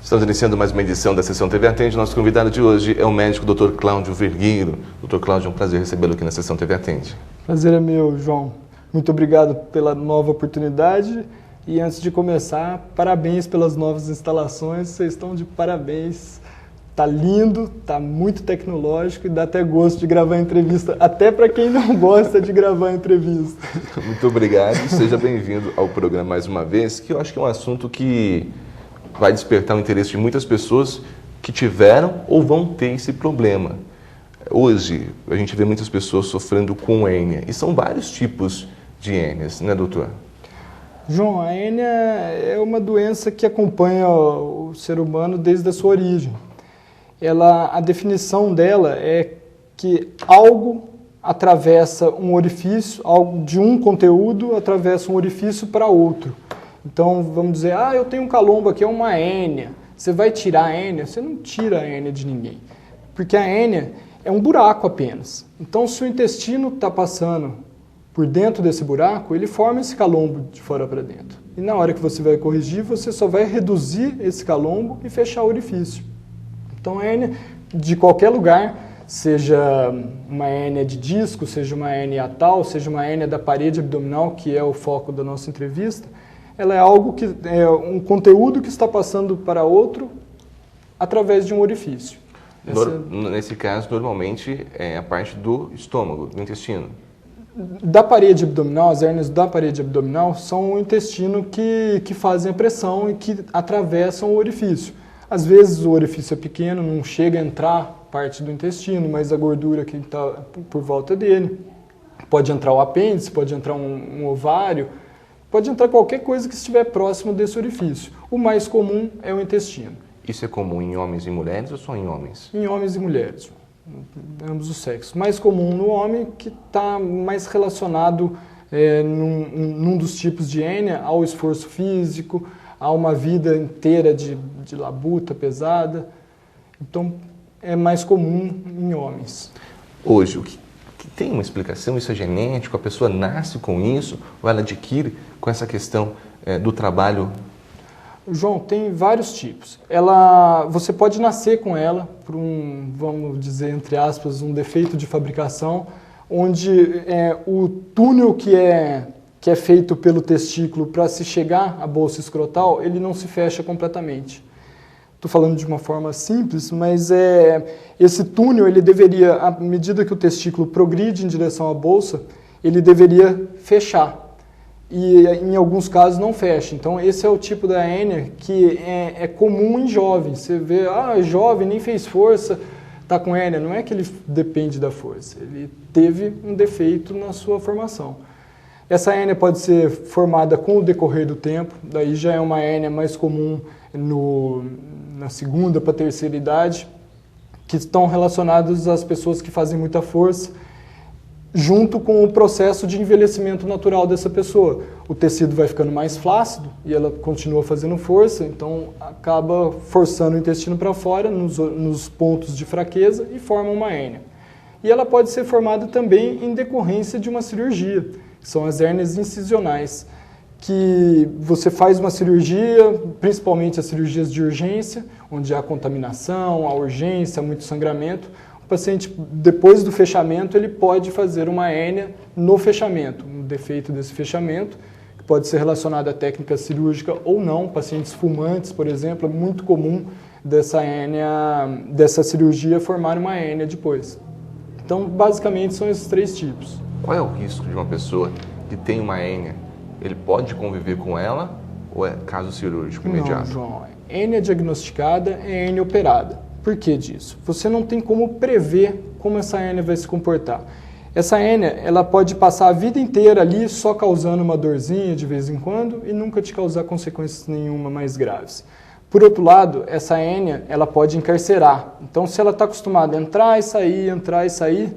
Estamos iniciando mais uma edição da Sessão TV Atende. Nosso convidado de hoje é o médico Dr. Cláudio Vergueiro. Dr. Cláudio, é um prazer recebê-lo aqui na Sessão TV Atende. Prazer é meu, João. Muito obrigado pela nova oportunidade. E antes de começar, parabéns pelas novas instalações. Vocês estão de parabéns. Tá lindo, tá muito tecnológico e dá até gosto de gravar entrevista, até para quem não gosta de gravar entrevista. Muito obrigado. Seja bem-vindo ao programa mais uma vez, que eu acho que é um assunto que vai despertar o interesse de muitas pessoas que tiveram ou vão ter esse problema. Hoje, a gente vê muitas pessoas sofrendo com hérnia, e são vários tipos de hérnias, né, doutor? João, a hérnia é uma doença que acompanha o ser humano desde a sua origem. A definição dela é que algo atravessa um orifício, algo de um conteúdo atravessa um orifício para outro. Então, vamos dizer, eu tenho um calombo aqui, é uma hérnia. Você vai tirar a hérnia? Você não tira a hérnia de ninguém, porque a hérnia é um buraco apenas. Então, se o intestino está passando por dentro desse buraco, ele forma esse calombo de fora para dentro. E na hora que você vai corrigir, você só vai reduzir esse calombo e fechar o orifício. Então, a hérnia de qualquer lugar, seja uma hérnia de disco, seja uma hérnia atal, seja uma hérnia da parede abdominal, que é o foco da nossa entrevista, ela é algo que é um conteúdo que está passando para outro através de um orifício. Nesse caso, normalmente, é a parte do estômago, do intestino. Da parede abdominal, as hérnias da parede abdominal são o intestino que fazem a pressão e que atravessam o orifício. Às vezes o orifício é pequeno, não chega a entrar parte do intestino, mas a gordura que está por volta dele. Pode entrar o apêndice, pode entrar um ovário, pode entrar qualquer coisa que estiver próximo desse orifício. O mais comum é o intestino. Isso é comum em homens e mulheres ou só em homens? Em homens e mulheres, ambos os sexos. Mais comum no homem, que está mais relacionado num dos tipos de hérnia ao esforço físico, a uma vida inteira de labuta pesada. Então, é mais comum em homens. Hoje, o que tem uma explicação? Isso é genético? A pessoa nasce com isso? Ou ela adquire com essa questão do trabalho? João, tem vários tipos. Você pode nascer com ela por vamos dizer, entre aspas, um defeito de fabricação, onde o túnel que é feito pelo testículo para se chegar à bolsa escrotal, ele não se fecha completamente. Estou falando de uma forma simples, mas esse túnel, ele deveria, à medida que o testículo progride em direção à bolsa, ele deveria fechar. E em alguns casos não fecha. Então esse é o tipo da hérnia que é comum em jovens. Você vê, jovem, nem fez força, está com hérnia. Não é que ele depende da força, ele teve um defeito na sua formação. Essa hérnia pode ser formada com o decorrer do tempo, daí já é uma hérnia mais comum na segunda para a terceira idade, que estão relacionadas às pessoas que fazem muita força, junto com o processo de envelhecimento natural dessa pessoa. O tecido vai ficando mais flácido e ela continua fazendo força, então acaba forçando o intestino para fora, nos pontos de fraqueza, e forma uma hérnia. E ela pode ser formada também em decorrência de uma cirurgia, que são as hérnias incisionais, que você faz uma cirurgia, principalmente as cirurgias de urgência, onde há contaminação, há urgência, há muito sangramento. O paciente, depois do fechamento, ele pode fazer uma hérnia no fechamento, um defeito desse fechamento, que pode ser relacionado à técnica cirúrgica ou não. Pacientes fumantes, por exemplo, é muito comum dessa cirurgia formar uma hérnia depois. Então, basicamente, são esses três tipos. Qual é o risco de uma pessoa que tem uma hérnia? Ele pode conviver com ela ou é caso cirúrgico imediato? Não, João. Hérnia diagnosticada é hérnia operada. Por que disso? Você não tem como prever como essa hérnia vai se comportar. Essa hérnia, ela pode passar a vida inteira ali só causando uma dorzinha de vez em quando e nunca te causar consequências nenhuma mais graves. Por outro lado, essa hérnia, ela pode encarcerar. Então, se ela está acostumada a entrar e sair,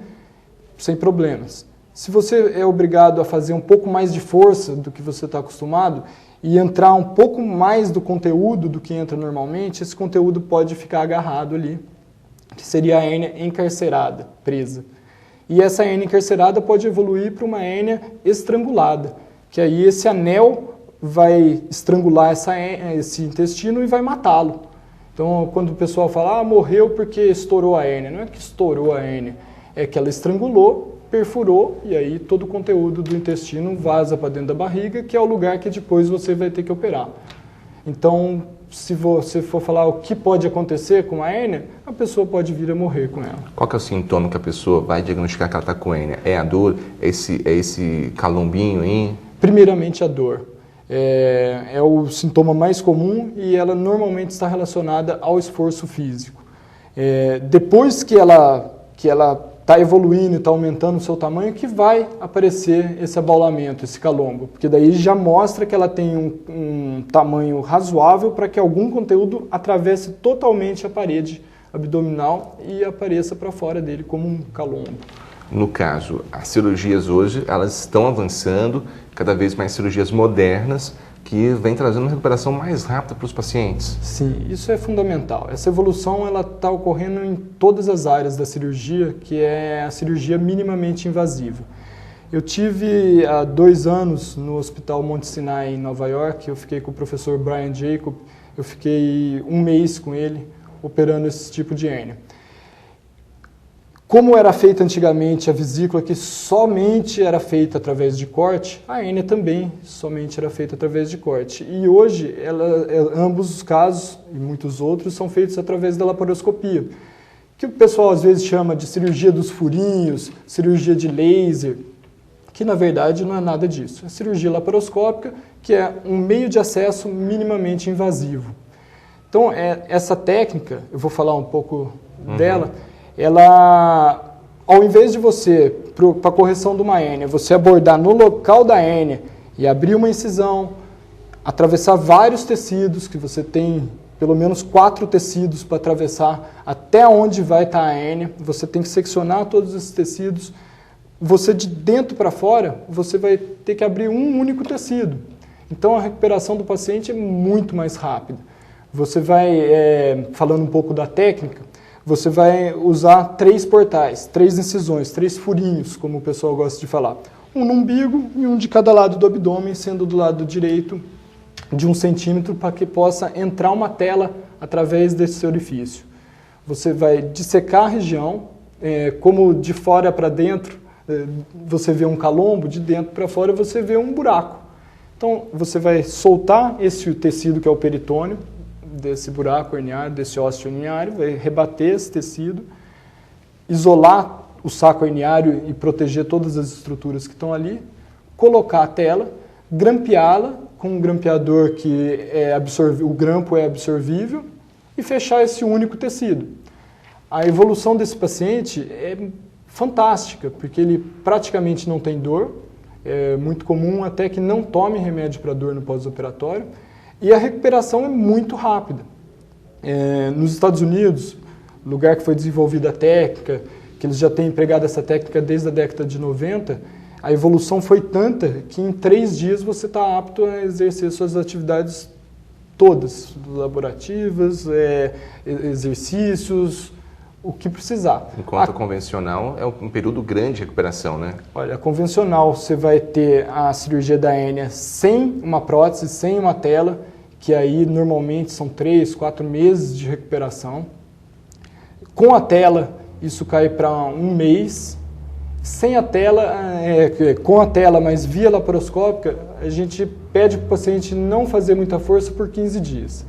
sem problemas. Se você é obrigado a fazer um pouco mais de força do que você está acostumado e entrar um pouco mais do conteúdo do que entra normalmente, esse conteúdo pode ficar agarrado ali, que seria a hérnia encarcerada, presa. E essa hérnia encarcerada pode evoluir para uma hérnia estrangulada, que aí esse anel vai estrangular esse intestino e vai matá-lo. Então, quando o pessoal fala, morreu porque estourou a hérnia, não é que estourou a hérnia, é que ela estrangulou, perfurou e aí todo o conteúdo do intestino vaza para dentro da barriga, que é o lugar que depois você vai ter que operar. Então, se você for falar o que pode acontecer com a hérnia, a pessoa pode vir a morrer com ela. Qual que é o sintoma que a pessoa vai diagnosticar que ela está com hérnia? É a dor? É esse calombinho aí? Primeiramente a dor. É o sintoma mais comum e ela normalmente está relacionada ao esforço físico. Depois que ela está evoluindo e está aumentando o seu tamanho, que vai aparecer esse abaulamento, esse calombo, porque daí já mostra que ela tem um tamanho razoável para que algum conteúdo atravesse totalmente a parede abdominal e apareça para fora dele como um calombo. No caso, as cirurgias hoje, elas estão avançando, cada vez mais cirurgias modernas, que vem trazendo uma recuperação mais rápida para os pacientes. Sim, isso é fundamental. Essa evolução ela está ocorrendo em todas as áreas da cirurgia, que é a cirurgia minimamente invasiva. Eu tive há 2 anos no Hospital Monte Sinai em Nova York, eu fiquei com o professor Brian Jacob, eu fiquei 1 mês com ele operando esse tipo de hérnia. Como era feita antigamente a vesícula, que somente era feita através de corte, a hérnia também somente era feita através de corte. E hoje, ambos os casos, e muitos outros, são feitos através da laparoscopia, que o pessoal às vezes chama de cirurgia dos furinhos, cirurgia de laser, que na verdade não é nada disso. É cirurgia laparoscópica, que é um meio de acesso minimamente invasivo. Então, essa técnica, eu vou falar um pouco dela, ela, ao invés de você, para a correção de uma hérnia, você abordar no local da hérnia e abrir uma incisão, atravessar vários tecidos, que você tem pelo menos 4 tecidos para atravessar até onde vai estar a hérnia, você tem que seccionar todos esses tecidos, você de dentro para fora, você vai ter que abrir um único tecido. Então a recuperação do paciente é muito mais rápida. Você vai, falando um pouco da técnica, você vai usar 3 portais, 3 incisões, 3 furinhos, como o pessoal gosta de falar. Um no umbigo e um de cada lado do abdômen, sendo do lado direito de 1 centímetro, para que possa entrar uma tela através desse orifício. Você vai dissecar a região, como de fora para dentro você vê um calombo, de dentro para fora você vê um buraco. Então você vai soltar esse tecido que é o peritônio, desse buraco herniário, desse ósseo herniário, vai rebater esse tecido, isolar o saco herniário e proteger todas as estruturas que estão ali, colocar a tela, grampeá-la com um grampeador que o grampo é absorvível e fechar esse único tecido. A evolução desse paciente é fantástica, porque ele praticamente não tem dor, é muito comum até que não tome remédio para dor no pós-operatório, e a recuperação é muito rápida. Nos Estados Unidos, lugar que foi desenvolvida a técnica, que eles já têm empregado essa técnica desde a década de 90, a evolução foi tanta que em 3 dias você está apto a exercer suas atividades todas, laborativas, exercícios, o que precisar. Enquanto a convencional é um período grande de recuperação, né? Olha, a convencional você vai ter a cirurgia da hérnia sem uma prótese, sem uma tela, que aí normalmente são 3, 4 meses de recuperação. Com a tela, isso cai para 1 mês. Sem a tela, com a tela, mas via laparoscópica, a gente pede para o paciente não fazer muita força por 15 dias,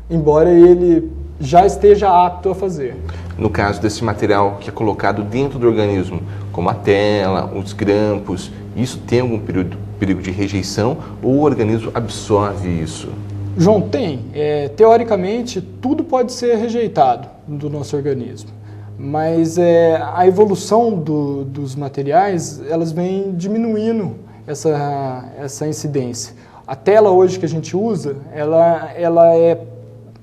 embora ele já esteja apto a fazer. No caso desse material que é colocado dentro do organismo, como a tela, os grampos, isso tem algum perigo de rejeição ou o organismo absorve isso? João, tem. Teoricamente, tudo pode ser rejeitado do nosso organismo, mas a evolução dos materiais, elas vêm diminuindo essa incidência. A tela hoje que a gente usa, ela é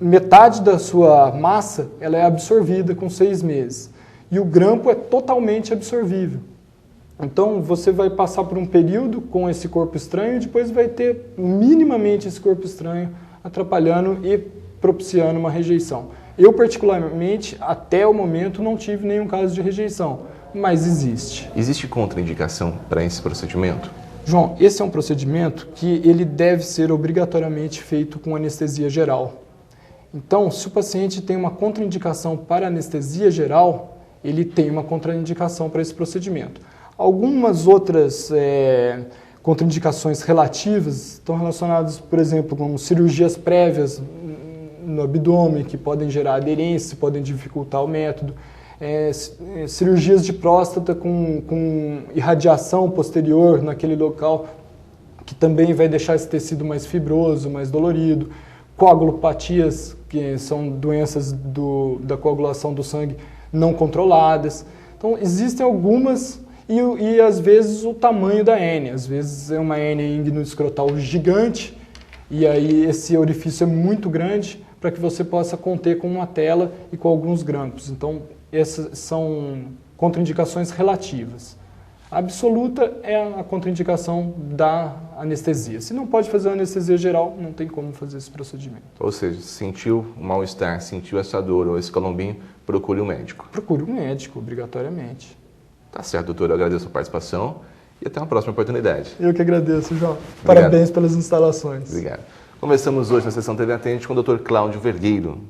metade da sua massa, ela é absorvida com 6 meses. E o grampo é totalmente absorvível. Então, você vai passar por um período com esse corpo estranho e depois vai ter minimamente esse corpo estranho atrapalhando e propiciando uma rejeição. Eu, particularmente, até o momento, não tive nenhum caso de rejeição, mas existe. Existe contraindicação para esse procedimento? João, esse é um procedimento que ele deve ser obrigatoriamente feito com anestesia geral. Então, se o paciente tem uma contraindicação para anestesia geral, ele tem uma contraindicação para esse procedimento. Algumas outras contraindicações relativas estão relacionadas, por exemplo, com cirurgias prévias no abdômen, que podem gerar aderência, podem dificultar o método. Cirurgias de próstata com irradiação posterior naquele local, que também vai deixar esse tecido mais fibroso, mais dolorido. Coagulopatias, que são doenças da coagulação do sangue não controladas. Então, existem algumas, e às vezes o tamanho da hérnia. Às vezes é uma hérnia ignoescrotal gigante, e aí esse orifício é muito grande para que você possa conter com uma tela e com alguns grampos. Então, essas são contraindicações relativas. A absoluta é a contraindicação da anestesia. Se não pode fazer anestesia geral, não tem como fazer esse procedimento. Ou seja, sentiu o mal-estar, sentiu essa dor ou esse calombinho, procure um médico. Procure um médico, obrigatoriamente. Tá certo, doutor. Eu agradeço a participação e até uma próxima oportunidade. Eu que agradeço, João. Obrigado. Parabéns pelas instalações. Obrigado. Conversamos hoje na sessão TV Atende com o Dr. Cláudio Vergueiro.